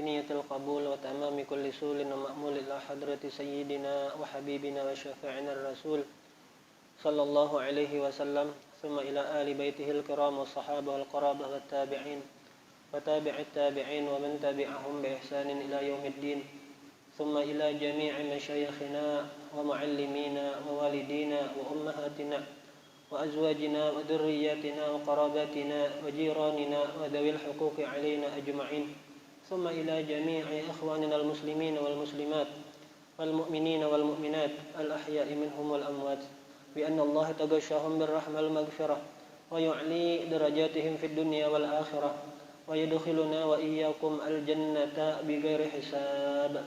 بنية القبول وتمام كل سول ومأمول إلى حضرة سيدنا وحبيبنا وشفيعنا الرسول صلى الله عليه وسلم ثم إلى آل بيته الكرام والصحابة والقرابة والتابعين وتابع التابعين ومن تبعهم بإحسان إلى يوم الدين ثم إلى جميع مشايخنا ومعلمينا ووالدينا وأمهاتنا وأزواجنا وذرياتنا وقراباتنا وجيراننا وذوي الحقوق علينا أجمعين ثم إلى جميع إخواننا المسلمين والمسلمات والمؤمنين والمؤمنات الأحياء منهم والأموات بأن الله تغشاهم بالرحمة والمغفرة ويعلي درجاتهم في الدنيا والآخرة ويدخلنا وإياكم الجنة بغير حساب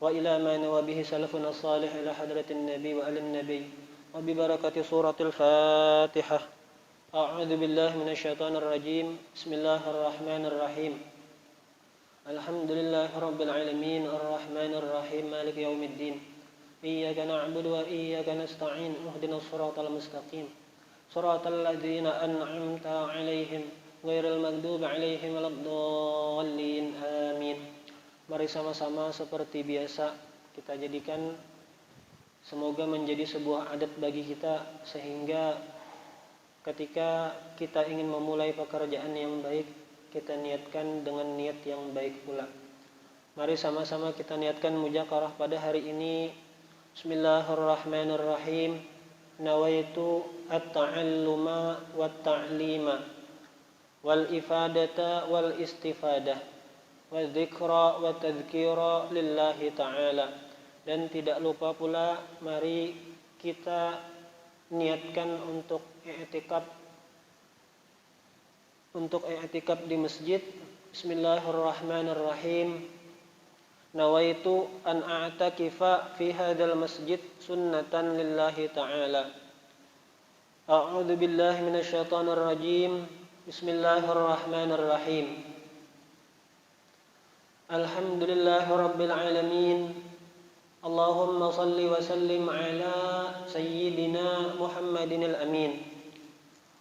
وإلى ما نوى به سلفنا الصالح إلى حضرة النبي وآل النبي وببركة سورة الفاتحة أعوذ بالله من الشيطان الرجيم بسم الله الرحمن الرحيم الحمد لله رب العالمين الرحمن الرحيم مالك يوم الدين إياك نعبد وإياك نستعين اهدنا الصراط المستقيم صراط الذين أنعمت عليهم غير المغضوب عليهم ولا الضالين آمين. Mari sama-sama seperti biasa kita jadikan semoga menjadi sebuah adat bagi kita sehingga ketika kita ingin memulai pekerjaan yang baik kita niatkan dengan niat yang baik pula. Mari sama-sama kita niatkan muzakarah pada hari ini. Bismillahirrahmanirrahim. Nawaitu at-ta'alluma wat-ta'lima wal ifadata wal istifadah wa dzikra wa tadhkira lillahi ta'ala. Dan tidak lupa pula mari kita niatkan untuk i'tikaf di masjid. Bismillahirrahmanirrahim. Nawaitu an a'takifa fi hadzal masjid sunnatan lillahi ta'ala. A'udzu billahi minasyaitonir rajim. Bismillahirrahmanirrahim. Alhamdulillahi rabbil alamin. Allahumma salli wa sallim ala sayyidina Muhammadin al-amin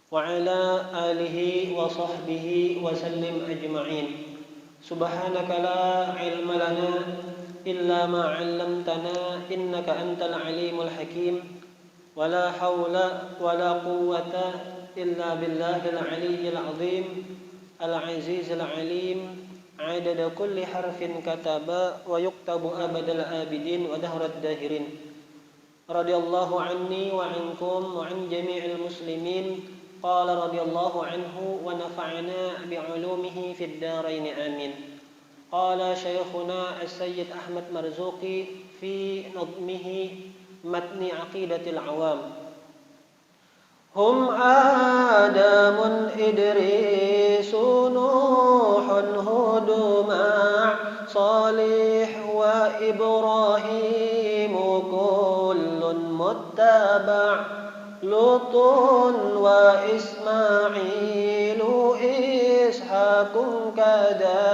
wa ala alihi wa sahbihi wa sallim ajma'in. Subhanaka la ilma lana illa ma 'allamtana innaka antal alimul hakim wa la hawla wa la quwwata illa billahil aliyyil azim al-azizil alim. عدد كل حرف كتب ويكتب أبد الآبدين ودهر الداهرين. رضي الله عني وعنكم وعن جميع المسلمين. قال رضي الله عنه ونفعنا بعلومه في الدارين آمين. قال شيخنا السيد أحمد مرزوقي في نظمه متن عقيدة العوام: هم آدم إدريس نوح هود مع صالح وإبراهيم كل متبع لوط وإسماعيل إسحاق كذا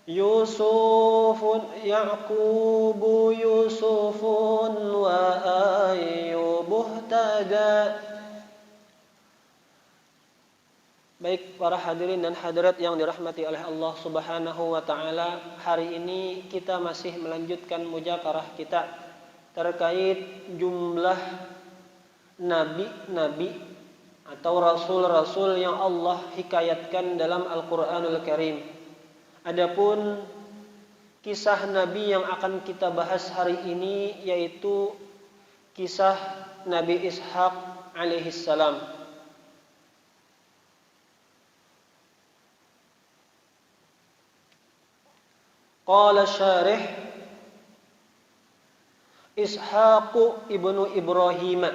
يوسف يعقوب يوسف وأيوب اهتدى. Baik para hadirin dan hadirat yang dirahmati oleh Allah Subhanahu wa taala, hari ini kita masih melanjutkan muzakarah kita terkait jumlah nabi-nabi atau rasul-rasul yang Allah hikayatkan dalam Al-Qur'anul Karim. Adapun kisah nabi yang akan kita bahas hari ini yaitu kisah Nabi Ishaq alaihissalam. Qala syarih Ishaq ibnu Ibrahim.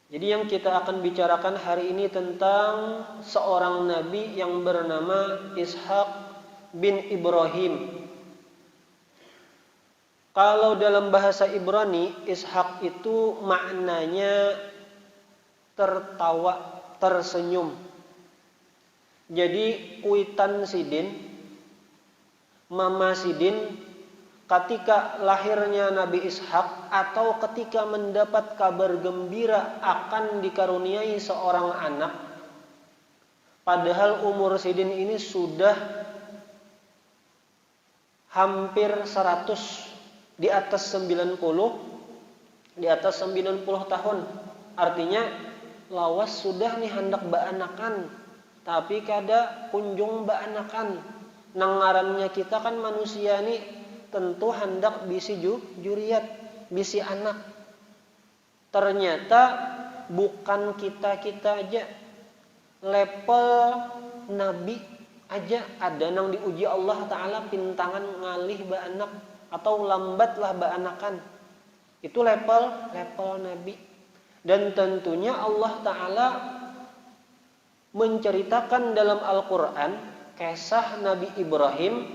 Jadi yang kita akan bicarakan hari ini tentang seorang nabi yang bernama Ishaq bin Ibrahim. Kalau dalam bahasa Ibrani, Ishaq itu maknanya tertawa, tersenyum. Jadi kuitan sidin, mama sidin ketika lahirnya Nabi Ishaq atau ketika mendapat kabar gembira akan dikaruniai seorang anak, Padahal umur Sidin ini sudah hampir 100, di atas 90 tahun. Artinya lawas sudah nih hendak baanakan, tapi kada kunjung baanakan. Nangarannya kita kan manusia nih tentu hendak bisi juriat, bisi anak. Ternyata bukan kita aja, level nabi aja ada nang diuji Allah Ta'ala pintangan ngalih baanak atau lambatlah baanakan. Itu level nabi. Dan tentunya Allah Ta'ala menceritakan dalam Al-Quran kisah Nabi Ibrahim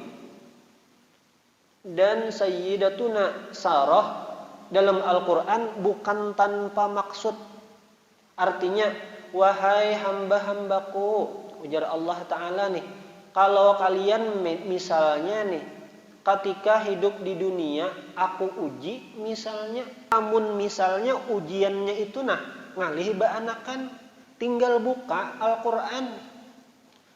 dan Sayyidatuna Sarah dalam Al-Quran bukan tanpa maksud. Artinya, wahai hamba-hambaku, ujar Allah Ta'ala nih, kalau kalian misalnya nih, ketika hidup di dunia, aku uji misalnya, namun misalnya ujiannya itu ngalih baanakan, tinggal buka Al-Quran.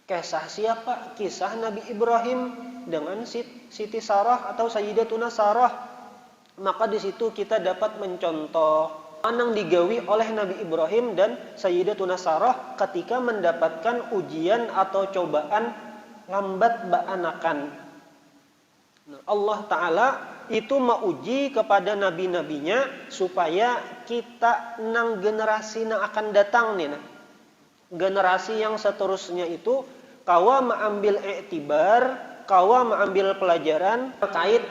Kisah siapa? Kisah Nabi Ibrahim dengan Siti Sarah atau Sayyidatuna Sarah. Maka di situ kita dapat mencontoh anang digawi oleh Nabi Ibrahim dan Sayyidatuna Sarah ketika mendapatkan ujian atau cobaan lambat baanakan. Allah Ta'ala itu mauji kepada nabi-nabinya supaya kita nang generasi yang akan datang nih, generasi yang seterusnya itu kawa mengambil iktibar, kawa mengambil pelajaran terkait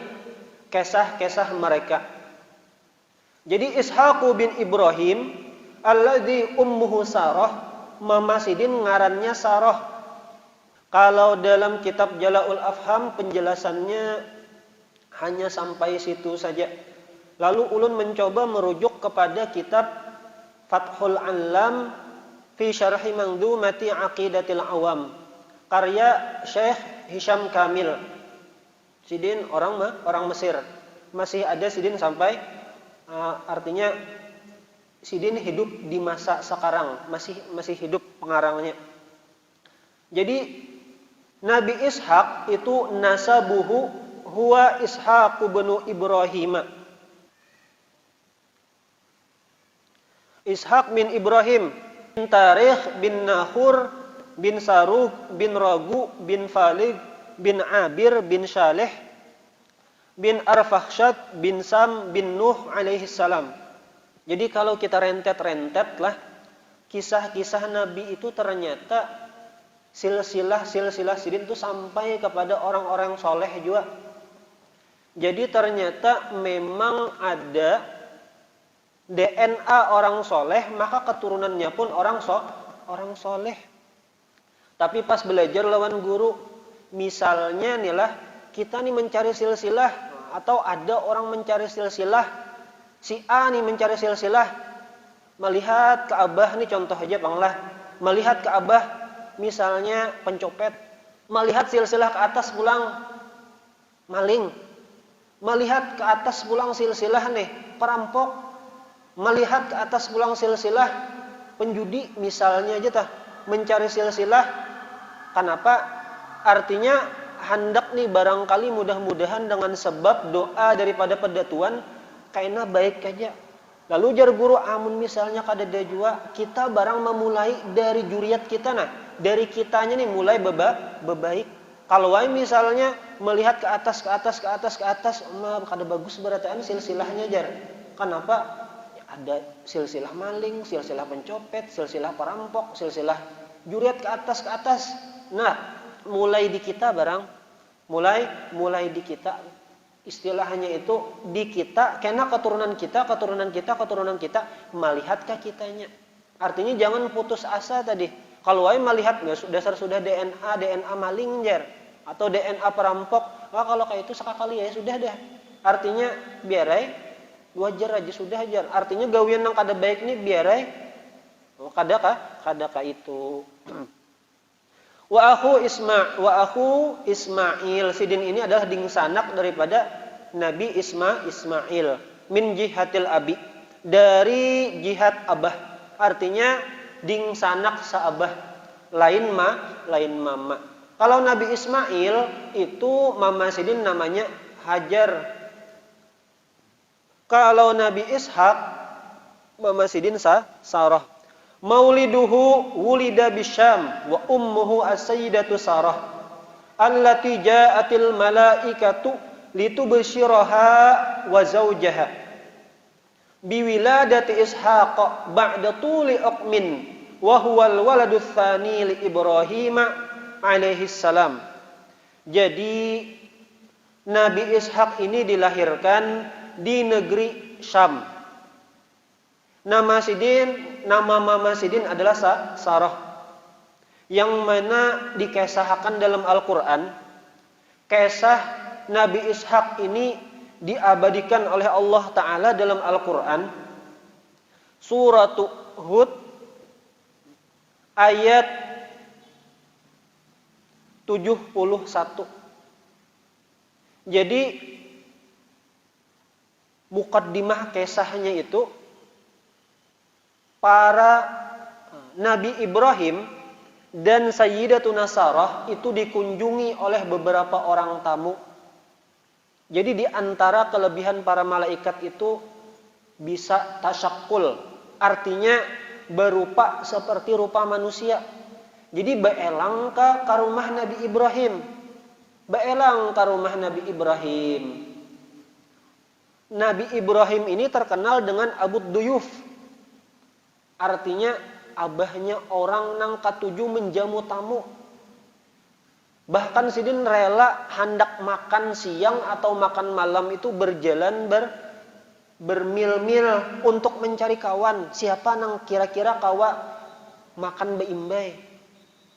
kisah-kisah mereka. Jadi Ishaq bin Ibrahim alladzi ummuhu Sarah, mama Sidin ngarannya Sarah. Kalau dalam kitab Jala'ul Afham penjelasannya hanya sampai situ saja. Lalu ulun mencoba merujuk kepada kitab Fathul Alam fi Syarhi Mandzumati Aqidatil Awam, karya Syekh Hisham Kamil. Sidin orang Mesir. Masih ada Sidin sampai artinya Sidin hidup di masa sekarang, masih hidup pengarangnya. Jadi Nabi Ishaq itu nasabuhu huwa Ishaq bin Ibrahim. Ishaq bin Ibrahim bin Tarikh bin Nahur bin Sarug bin Ragu bin Falig bin Abir bin Shaleh bin Arfakhshad bin Sam bin Nuh alaihi salam. Jadi kalau kita rentet-rentet lah kisah-kisah Nabi itu ternyata silsilah Sidin itu sampai kepada orang-orang soleh juga. Jadi ternyata memang ada DNA orang soleh, maka keturunannya pun orang soleh. Tapi pas belajar lawan guru, misalnya nih lah, kita nih mencari silsilah, atau ada orang mencari silsilah, si A nih mencari silsilah, melihat ke Abah nih contoh aja banglah, melihat ke Abah misalnya pencopet, melihat silsilah ke atas pulang maling, melihat ke atas pulang silsilah nih perampok, melihat ke atas pulang silsilah penjudi misalnya aja mencari silsilah. Kenapa? Artinya hendak nih barangkali mudah-mudahan dengan sebab doa daripada pedatuan kayaknya baik aja. Lalu jar guru amun misalnya kadada jua, kita barang memulai dari juriat kita dari kitanya nih mulai bebaik. Kalau misalnya melihat ke atas, kada bagus berataan silsilahnya jar. Kenapa? Ada silsilah maling, silsilah pencopet, silsilah perampok, silsilah juriat ke atas. Nah, mulai di kita barang, mulai di kita. Istilahnya itu di kita, karena keturunan kita melihat ke kitanya. Artinya jangan putus asa tadi. Kalau melihat dasar sudah DNA maling jar atau DNA perampok, kalau kayak itu sekali ya sudah dah. Artinya biarai wajar aja sudah jar. Artinya gawian yang kada baik nih biarai kada itu. Wa akhu Ismail. Sidin ini adalah dingsanak daripada Nabi Ismail min jihatil abi, dari jihad abah. Artinya dingsanak saabah. lain mama. Kalau Nabi Ismail itu mama Sidin namanya Hajar. Kalau Nabi Ishak mama Sidin Sarah. Mauliduhu wulida bisyam wa ummuhu as-sayyidatu Sarah allati ja'atil malaikatu litubsyiraha wa zawjaha biwiladati Ishaq ba'da tuli uqmin wa huwal waladus tsani li Ibrahim alaihi salam. Jadi Nabi Ishak ini dilahirkan di negeri Syam. Nama mama Sidin adalah Sarah. Yang mana dikisahkan dalam Al-Qur'an, kisah Nabi Ishak ini diabadikan oleh Allah Ta'ala dalam Al-Qur'an. Surat Hud ayat 71. Jadi mukaddimah kisahnya itu para Nabi Ibrahim dan Sayyidatuna Sarah itu dikunjungi oleh beberapa orang tamu. Jadi di antara kelebihan para malaikat itu bisa tasyakul, artinya berupa seperti rupa manusia. Jadi beelang ka rumah Nabi Ibrahim. Beelang ka rumah Nabi Ibrahim. Nabi Ibrahim ini terkenal dengan Abud Duyuf. Artinya abahnya orang nang katuju menjamu tamu. Bahkan Sidin rela hendak makan siang atau makan malam itu berjalan bermil-mil untuk mencari kawan. Siapa nang kira-kira kawa makan beimbai.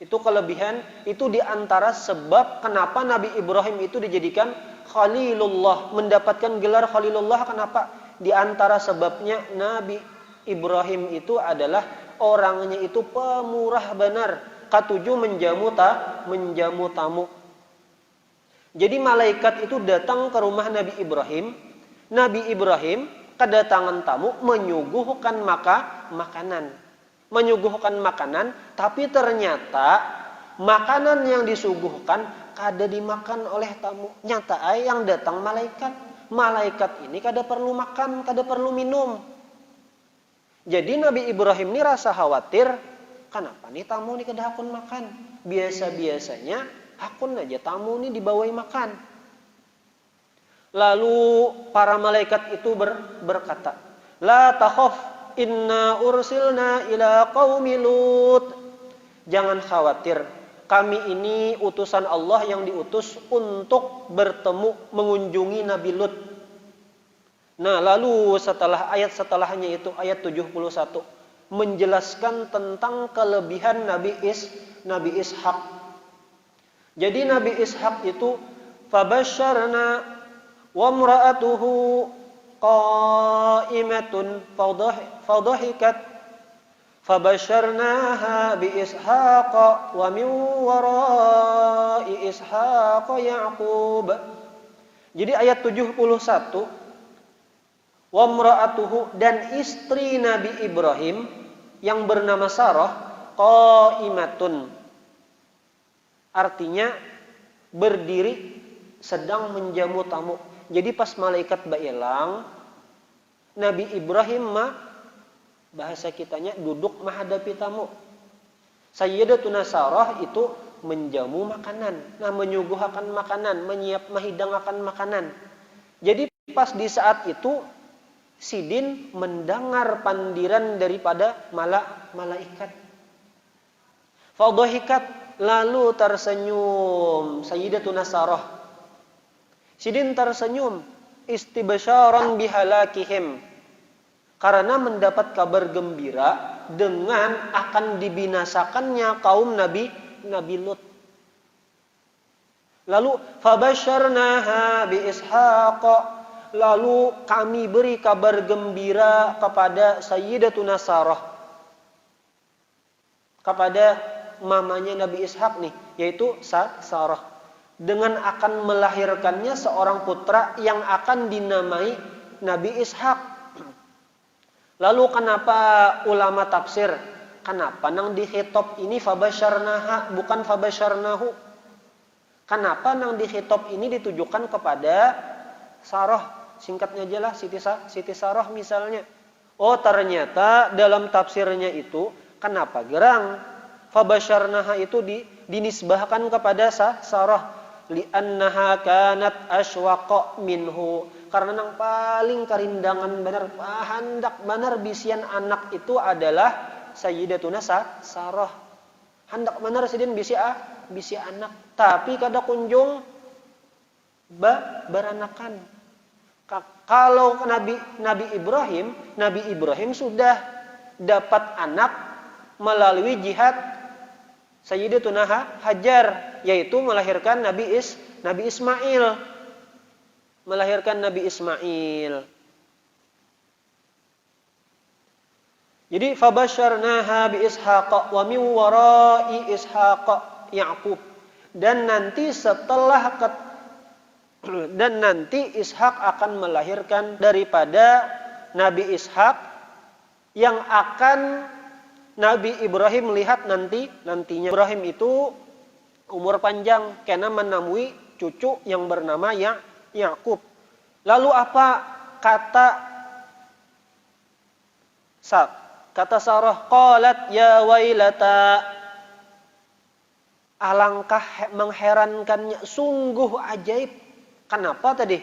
Itu kelebihan, itu diantara sebab kenapa Nabi Ibrahim itu dijadikan Khalilullah, mendapatkan gelar Khalilullah. Kenapa? Di antara sebabnya Nabi Ibrahim itu adalah orangnya itu pemurah benar, katuju menjamu tamu. Jadi malaikat itu datang ke rumah Nabi Ibrahim. Nabi Ibrahim kedatangan tamu menyuguhkan makanan, tapi ternyata makanan yang disuguhkan kada dimakan oleh tamu. Nyata yang datang malaikat. Malaikat ini kada perlu makan, kada perlu minum. Jadi Nabi Ibrahim ini rasa khawatir, kenapa nih tamu ini kada hakun makan? Biasa-biasanya hakun aja tamu ini dibawai makan. Lalu para malaikat itu berkata, La takhaf, inna ursilna ila qaumi Lut. Jangan khawatir, kami ini utusan Allah yang diutus untuk bertemu mengunjungi Nabi Lut. Nah, lalu ayat setelahnya itu ayat 71 menjelaskan tentang kelebihan Nabi Ishak. Jadi Nabi Ishak itu fabasyarna wa imra'atuhu qa'imatun fadhahikat fabasyarnaha bi Ishaqa wa min wara'i Ishaqa Ya'qub. Jadi ayat 71 wa imra'atuhu, dan istri Nabi Ibrahim yang bernama Sarah qa'imatun, artinya berdiri sedang menjamu tamu. Jadi pas malaikat baelang, Nabi Ibrahim bahasa kitanya duduk menghadapi tamu. Sayyidatuna Sarah itu menjamu makanan, menyuguhkan makanan, menghidangkan makanan. Jadi pas di saat itu Sidin mendengar pandiran daripada malaikat. Fadhahikat, lalu tersenyum Sayyidatuna Sarah. Sidin tersenyum istibsyaran bihalakihim, karena mendapat kabar gembira dengan akan dibinasakannya kaum Nabi Lut. Lalu fabasyarnaha bi Ishaqa, lalu kami beri kabar gembira kepada Sayyidatuna Sarah, kepada mamanya Nabi Ishak nih, yaitu Sarah, dengan akan melahirkannya seorang putra yang akan dinamai Nabi Ishak. Lalu kenapa ulama tafsir kenapa nang di khitab ini fabasyarnaha bukan fabasyarnahu? Kenapa nang di khitab ini ditujukan kepada Sarah? Singkatnya aja lah Siti Sarah misalnya. Oh, ternyata dalam tafsirnya itu kenapa gerang fabasyarnaha itu dinisbahkan kepada Sarah? Li'annaha kanat aswaqa minhu. Karena nang paling karindangan benar, handak benar bisian anak itu adalah Sayyidatuna Sarah. Handak benar sidin bisi anak, tapi kada kunjung beranakan. Kalau Nabi Ibrahim sudah dapat anak melalui jihad Sayyidatuna Hajar, yaitu melahirkan Nabi Ismail. Jadi fabasyarnaha bi Ishaq wa min wara'i Ishaq Yaqub. Dan nanti Ishak akan melahirkan daripada Nabi Ishak yang akan Nabi Ibrahim lihat nantinya. Ibrahim itu umur panjang karena menemui cucu yang bernama Yaqub. Lalu apa kata Sarah? Qalat ya wailata. Alangkah mengherankannya, sungguh ajaib. Kenapa tadi?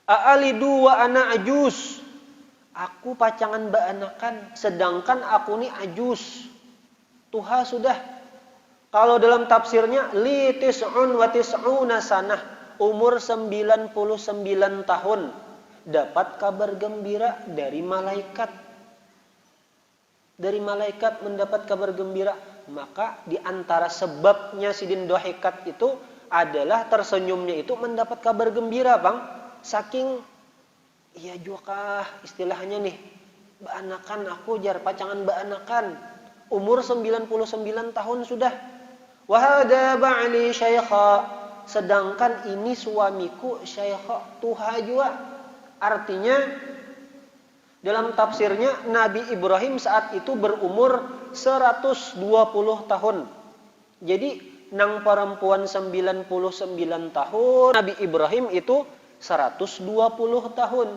A'alidu wa ana ajus. Aku pacangan baanakan, sedangkan aku ni ajus. Tuha sudah. Kalau dalam tafsirnya li tis'un wa tis'una sanah, umur 99 tahun, dapat kabar gembira dari malaikat. Dari malaikat mendapat kabar gembira. Maka di antara sebabnya sidin dohikat itu adalah tersenyumnya itu mendapat kabar gembira, Bang. Saking iya juga istilahnya nih, baanakan aku jar pacangan baanakan. Umur 99 tahun sudah. Wa hada ba'li syaikha, sedangkan ini suamiku syaikha, tuha juga. Artinya dalam tafsirnya Nabi Ibrahim saat itu berumur 120 tahun. Jadi nang perempuan 99 tahun, Nabi Ibrahim itu 120 tahun.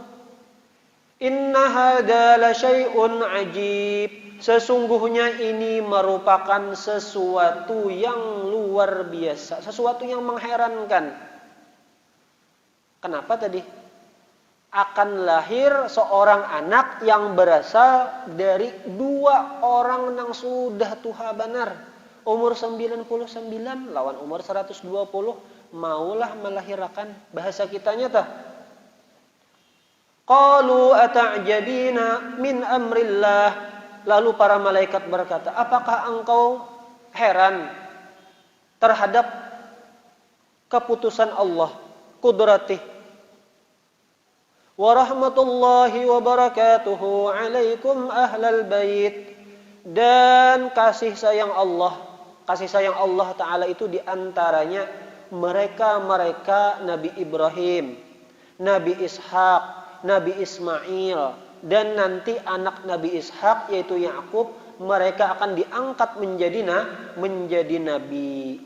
Inna hadza la syai'un ajib. Sesungguhnya ini merupakan sesuatu yang luar biasa, sesuatu yang mengherankan. Kenapa tadi? Akan lahir seorang anak yang berasal dari dua orang yang sudah tuha benar. Umur 99 lawan umur 120, maulah melahirkan. Bahasa kitanya tah. Qalu ata'jabina min amrillah. Lalu para malaikat berkata, apakah engkau heran terhadap keputusan Allah, kudratih? Wa rahmatullahi wa barakatuhu alaikum ahlal bait. Dan kasih sayang Allah Ta'ala itu diantaranya mereka Nabi Ibrahim, Nabi Ishak, Nabi Ismail, dan nanti anak Nabi Ishak yaitu Yaqub, mereka akan diangkat menjadi nabi.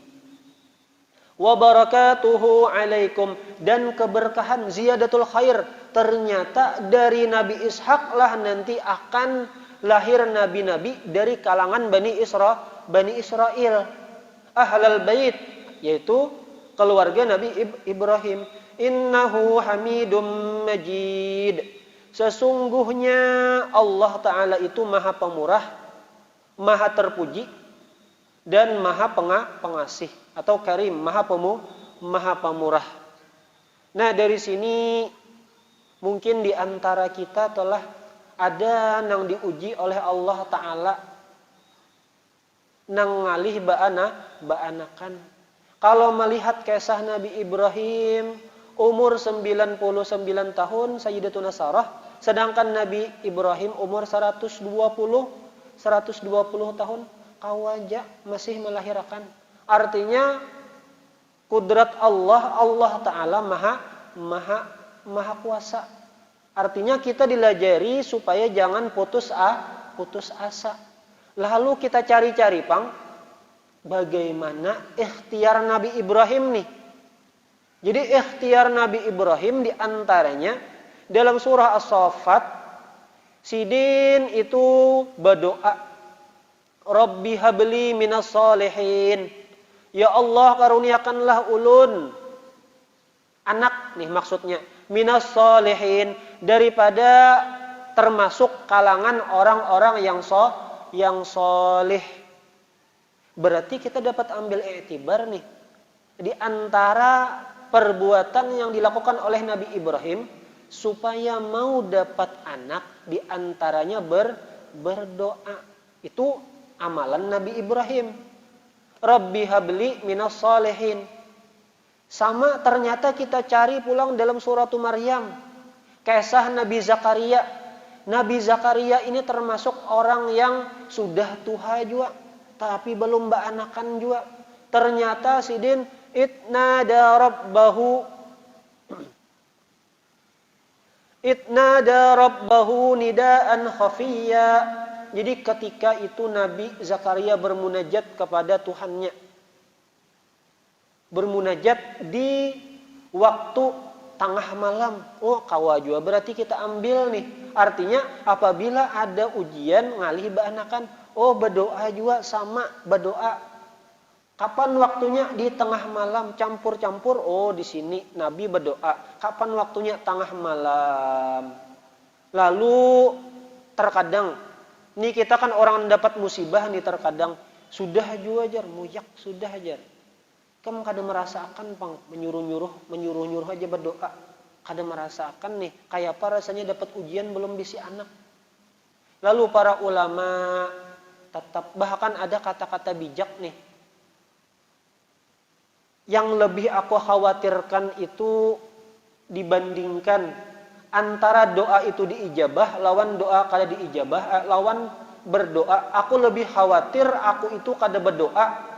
Wa barakatuhu alaikum, dan keberkahan ziyadatul khair, ternyata dari Nabi Ishak lah nanti akan lahir nabi-nabi dari kalangan Bani Israel, ahlal bait, yaitu keluarga Nabi Ibrahim. Innahu hamidum majid. Sesungguhnya Allah Ta'ala itu maha pemurah, maha terpuji, dan maha pengasih atau karim, maha pemurah. Nah, dari sini mungkin di antara kita telah ada yang diuji oleh Allah Ta'ala nang ngalih baanakan. Kalau melihat kisah Nabi Ibrahim umur 99 tahun Sayyidatuna Sarah, sedangkan Nabi Ibrahim umur 120 tahun, kawaja masih melahirkan. Artinya kudrat Allah Ta'ala maha kuasa. Artinya kita dilajari supaya jangan putus asa. Lalu kita cari-cari pang, bagaimana ikhtiar Nabi Ibrahim nih. Jadi ikhtiar Nabi Ibrahim diantaranya dalam surah As-Saffat, Sidin itu berdoa, Rabbi habli minas salihin. Ya Allah karuniakanlah ulun anak nih maksudnya, minas salihin, daripada termasuk kalangan orang-orang yang soleh. Berarti kita dapat ambil iktibar nih di antara perbuatan yang dilakukan oleh Nabi Ibrahim supaya mau dapat anak, di antaranya berdoa. Itu amalan Nabi Ibrahim. Rabbi habli minas salihin. Sama ternyata kita cari pulang dalam surat Maryam, kisah Nabi Zakaria. Nabi Zakaria ini termasuk orang yang sudah tua juga, tapi belum beranakan juga. Ternyata Sidin itnada rabbahu nidaan khafiyya. Jadi ketika itu Nabi Zakaria bermunajat kepada Tuhannya. Bermunajat di waktu tengah malam. Oh, kawajua berarti kita ambil nih. Artinya apabila ada ujian ngalih beranakan, oh berdoa juga sama berdoa. Kapan waktunya? Di tengah malam, campur-campur. Oh, di sini Nabi berdoa. Kapan waktunya? Tengah malam. Lalu terkadang, nih kita kan orang dapat musibah nih terkadang sudah juga ajar, muyak sudah ajar. Kamu kada merasakan pang menyuruh-nyuruh aja berdoa. Kada merasakan nih kayak apa rasanya dapat ujian belum bisi anak. Lalu para ulama tetap bahkan ada kata-kata bijak nih. Yang lebih aku khawatirkan itu dibandingkan antara doa itu diijabah lawan doa kada diijabah, lawan berdoa. Aku lebih khawatir aku itu kada berdoa.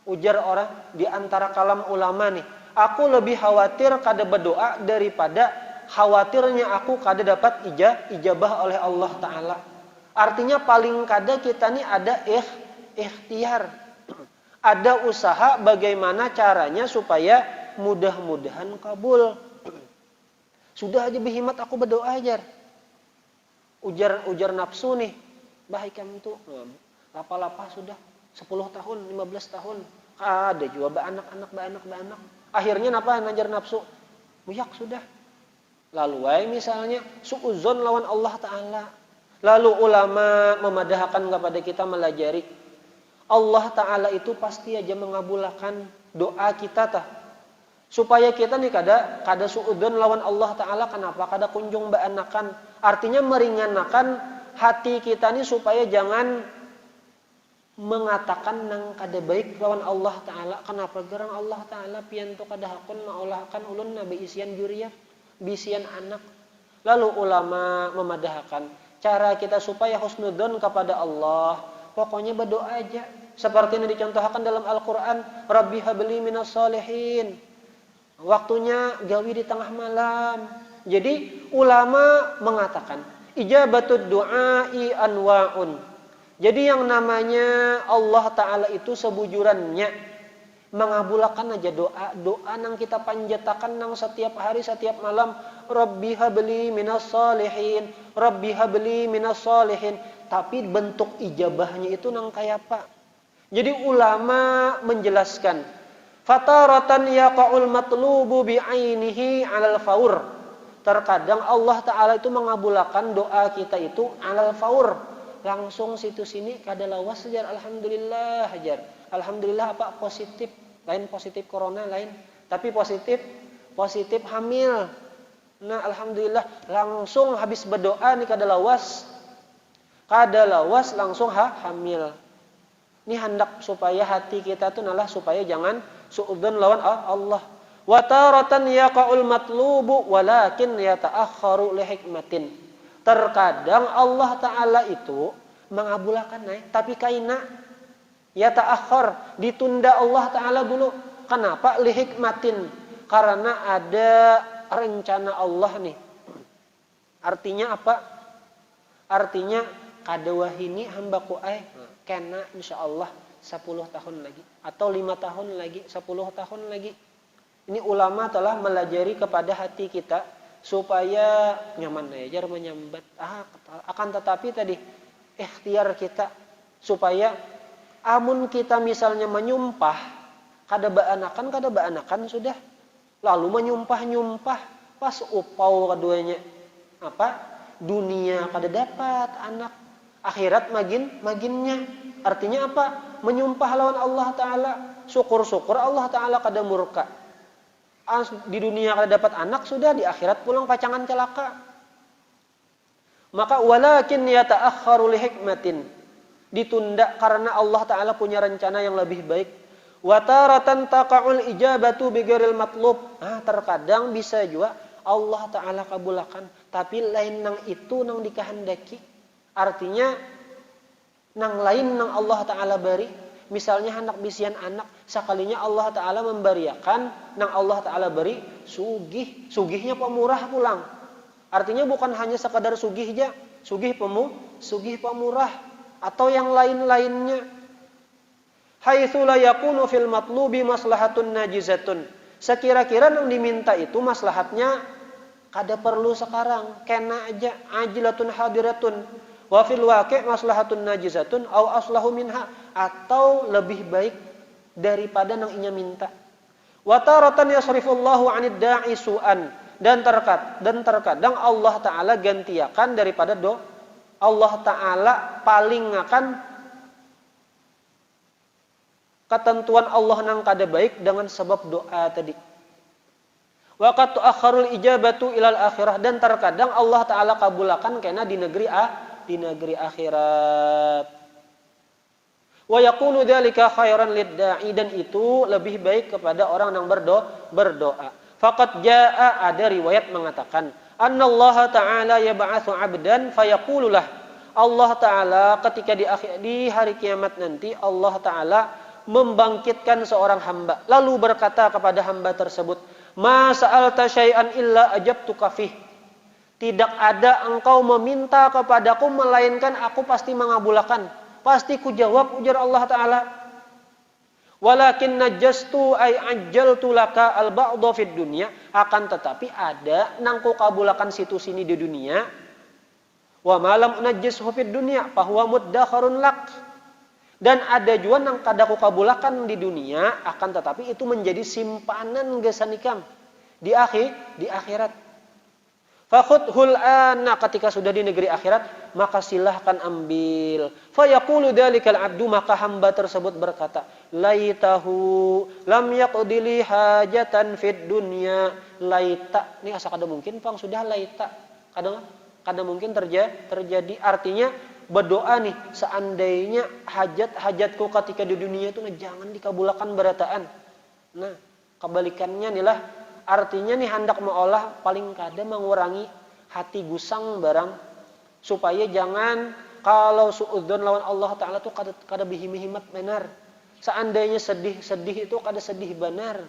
Ujar orang di antara kalam ulama nih. Aku lebih khawatir kada berdoa daripada khawatirnya aku kada dapat ijabah oleh Allah Ta'ala. Artinya paling kada kita nih ada ikhtiar. Ada usaha bagaimana caranya supaya mudah-mudahan kabul. Sudah aja berhimat aku berdoa ajar. Ujar nafsu nih. Baik kamu tuh. Lapa-lapa sudah 10 tahun, 15 tahun. Ada juga anak. Akhirnya napa najar nafsu? Buyak sudah. Lalu misalnya suuzon lawan Allah Ta'ala. Lalu ulama memadahkan kepada kita melajari. Allah Ta'ala itu pasti aja mengabulkan doa kita tah. Supaya kita nih kada suudon lawan Allah Ta'ala. Kenapa? Kada kunjung beanakan. Artinya meringankan hati kita nih supaya jangan mengatakan nang kada baik lawan Allah Ta'ala. Kenapa? Gerang Allah Ta'ala pianto kada hakun maulahkan ulun na beisian juriyat, bisian anak. Lalu ulama memadahkan cara kita supaya husnudzon kepada Allah. Pokoknya berdoa aja. Seperti yang dicontohkan dalam Al-Quran. Rabbi habli minas salihin. Waktunya gawi di tengah malam. Jadi ulama mengatakan ijabatud du'ai anwa'un. Jadi yang namanya Allah Ta'ala itu sebujurannya mengabulkan aja doa nang kita panjatakan nang setiap hari setiap malam. Rabbi habli minas salihin, Rabbi habli minas salihin. Tapi bentuk ijabahnya itu nang kayak apa? Jadi ulama menjelaskan fataratan yaqa'ul matlubu bi'ainihi 'alal faur. Terkadang Allah Ta'ala itu mengabulkan doa kita itu 'alal faur. Langsung situ sini kada lawas ajar. Alhamdulillah ajar. Alhamdulillah apa? Positif. Lain positif corona lain. Tapi positif hamil. Nah alhamdulillah langsung habis berdoa nih kada lawas. Kada lawas langsung hamil. Ini hendak supaya hati kita tuh nalah supaya jangan suudzon lawan Allah. Wa taratan yaqa'ul matlubu walakin yata'akhkharu li hikmatin. Terkadang Allah Ta'ala itu mengabulkan tapi kaina yata'akhkhar, ditunda Allah Ta'ala dulu. Kenapa? Li hikmatin. Karena ada rencana Allah nih. Artinya apa? Artinya kada wahini hambaku kena insyaallah 10 tahun lagi atau 5 tahun lagi, 10 tahun lagi. Ini ulama telah melajari kepada hati kita supaya nyaman aja menyambat. Akan tetapi tadi ikhtiar kita supaya amun kita misalnya menyumpah kada baanakan sudah lalu menyumpah pas upau keduanya dunia kada dapat anak, akhirat maginnya. Artinya apa? Menyumpah lawan Allah Ta'ala, syukur Allah Ta'ala kada murka. Di dunia kada dapat anak, sudah di akhirat pulang pacangan celaka. Maka walakin yata'akhkharu li hikmatin, ditunda karena Allah Ta'ala punya rencana yang lebih baik. Wa taratan taqa'ul ijabatu bighairil matlub. Terkadang bisa juga Allah Ta'ala kabulakan, tapi lain nang itu nang dikehendaki. Artinya nang lain nang Allah Ta'ala beri. Misalnya hendak bisian anak, sekalinya Allah Ta'ala memberiakan nang Allah Ta'ala beri sugihnya pemurah pulang. Artinya bukan hanya sekadar sugih aja, sugih pemurah atau yang lain-lainnya. Haitsu la yakunu fil matlubi maslahatun najizatun. Sekira-kira yang diminta itu maslahatnya kada perlu sekarang, kena aja, ajilatun hadiratun. Wa fil waqi' maslahatun najizatun au aslahu minha, atau lebih baik daripada yang inya minta. Wa taratan yasrifullahu 'anid da'i su'an, dan terkadang Allah Ta'ala gantiakan daripada Allah Ta'ala palingakan ketentuan Allah nang kada baik dengan sebab doa tadi. Wa qad tu'akhkharul ijabatu ilal akhirah, dan terkadang Allah Ta'ala kabulakan kena di negeri akhirat. Wa yakunu dzalika khairan lid-da'i, dan itu lebih baik kepada orang yang berdoa. Faqad jaa, ada riwayat mengatakan, annallaha ta'ala yab'atsu 'abdan fayaqulu lah. Allah Ta'ala ketika di hari kiamat nanti Allah Ta'ala membangkitkan seorang hamba, lalu berkata kepada hamba tersebut, ma sa'alta syai'an illa ajabtuka fih. Tidak ada engkau meminta kepadaku melainkan aku pasti mengabulkan, pasti ku jawab, ujar Allah Ta'ala. Walakin najastu ay ajjaltu laka al-ba'dha fid dunya, akan tetapi ada nang ku kabulakan situ sini di dunia. Wa ma lam najishu fid dunya fa huwa muddakharun lak. Dan ada juga nang kada ku kabulakan di dunia, akan tetapi itu menjadi simpanan gesanikam di akhirat. Fakhudhul ana, ketika sudah di negeri akhirat maka silahkan ambil. Fa yaqulu dzalikal 'abdu, maka hamba tersebut berkata, laitahu lam yaqdili hajatan fid dunya. Laita, ini asa kada mungkin pang sudah laita. Kada mungkin terjadi. Artinya berdoa nih, seandainya hajatku ketika di dunia itu jangan dikabulkan berataan. Nah, kebalikannya inilah, artinya nih hendak mengolah paling kada mengurangi hati gusang barang, supaya jangan kalau suudzon lawan Allah Ta'ala tuh kada bihim-himat benar. Seandainya sedih itu kada sedih benar,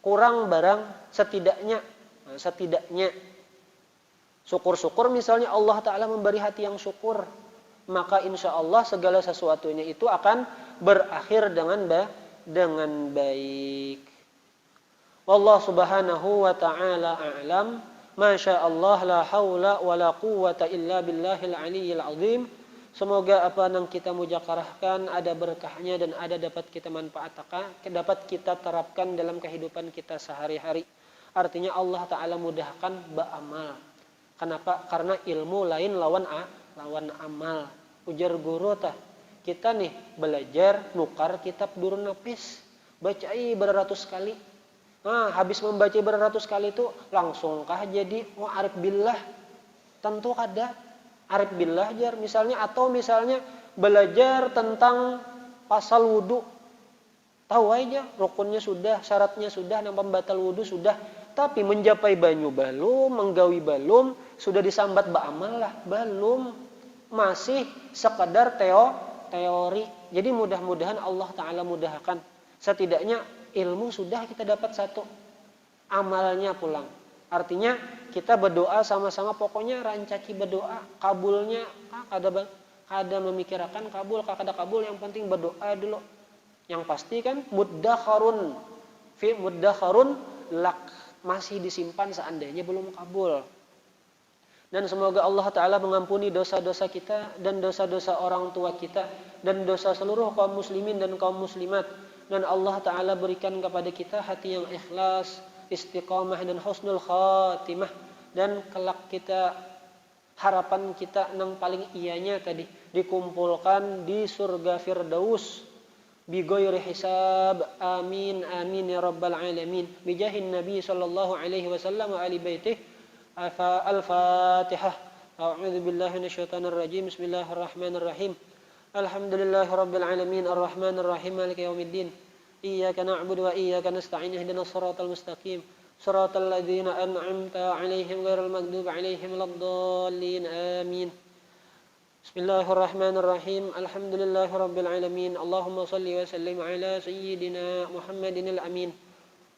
kurang barang setidaknya syukur misalnya Allah Ta'ala memberi hati yang syukur, maka insya Allah segala sesuatunya itu akan berakhir dengan baik. Wallahu subhanahu wa ta'ala a'lam. Masya Allah, la hawla wa la quwwata illa billahil aliyyil azim. Semoga apa yang kita mujakarahkan ada berkahnya dan ada dapat kita manfaatkan, dapat kita terapkan dalam kehidupan kita sehari-hari. Artinya Allah Ta'ala mudahkan beramal. Kenapa? Karena ilmu lain lawan amal. Ujar guru tah, kita nih belajar nukar kitab durun napis, bacai beratus kali. Habis membaca beratus kali itu langsungkah jadi arif billah? Tentu kada. Arif billah jar misalnya, atau misalnya belajar tentang pasal wudu, tahu aja rukunnya sudah, syaratnya sudah, nang pembatal wudu sudah, tapi menjapai banyu balum, menggawi balum, sudah disambat ba'amal lah balum. Masih sekedar teori. Jadi mudah-mudahan Allah Ta'ala mudahkan. Setidaknya ilmu sudah kita dapat satu, amalnya pulang. Artinya kita berdoa sama-sama, pokoknya rancaki berdoa, kabulnya kada memikirkan kabul, kada kabul, yang penting berdoa dulu. Yang pasti kan muddakharun lak, masih disimpan seandainya belum kabul. Dan semoga Allah Ta'ala mengampuni dosa-dosa kita dan dosa-dosa orang tua kita dan dosa seluruh kaum muslimin dan kaum muslimat. Dan Allah Ta'ala berikan kepada kita hati yang ikhlas, istiqamah dan husnul khatimah. Dan kelak kita, harapan kita yang paling iyanya tadi, dikumpulkan di surga Firdaus bighairi hisab. Amin amin ya rabbal alamin. Bijahin Nabi sallallahu alaihi wasallam wa ali baitih. Al-Fatihah. A'udzu billahi minasyaitonir rajim. Bismillahirrahmanirrahim. Alhamdulillahi rabbil alamin arrahmanir rahim maliki yaumiddin. Iyyaka na'budu wa iyyaka nasta'in ihdinas siratal mustaqim. Siratal ladzina an'amta 'alaihim ghairil maghdubi 'alaihim waladdallin. Amin. Bismillahirrahmanirrahim. Alhamdulillahi rabbil alamin. Allahumma shalli wa sallim ala sayyidina Muhammadinil amin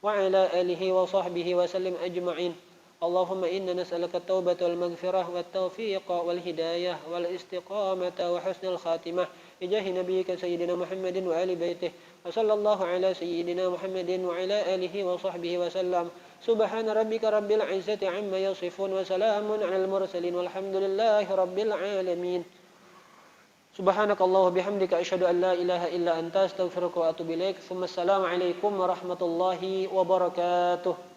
wa ala alihi wa sahbihi wa sallim ajma'in. Allahumma inna nas'aluka at-taubata wal maghfirah wat taufiqa wal hidayah wal istiqamata wa husnal khatimah bijahi nabiyyika sayyidina Muhammadin wa ali baitih wa sallallahu ala sayyidina Muhammadin wa ala alihi wa sahbihi wa sallam. Subhana rabbika rabbil izzati amma yasifun wa salamun alal mursalin walhamdulillahi rabbil alamin. Subhanakallah bihamdika asyhadu an la ilaha illa anta astaghfiruka wa atubu ilaik. Assalamu alaikum warahmatullahi wabarakatuh.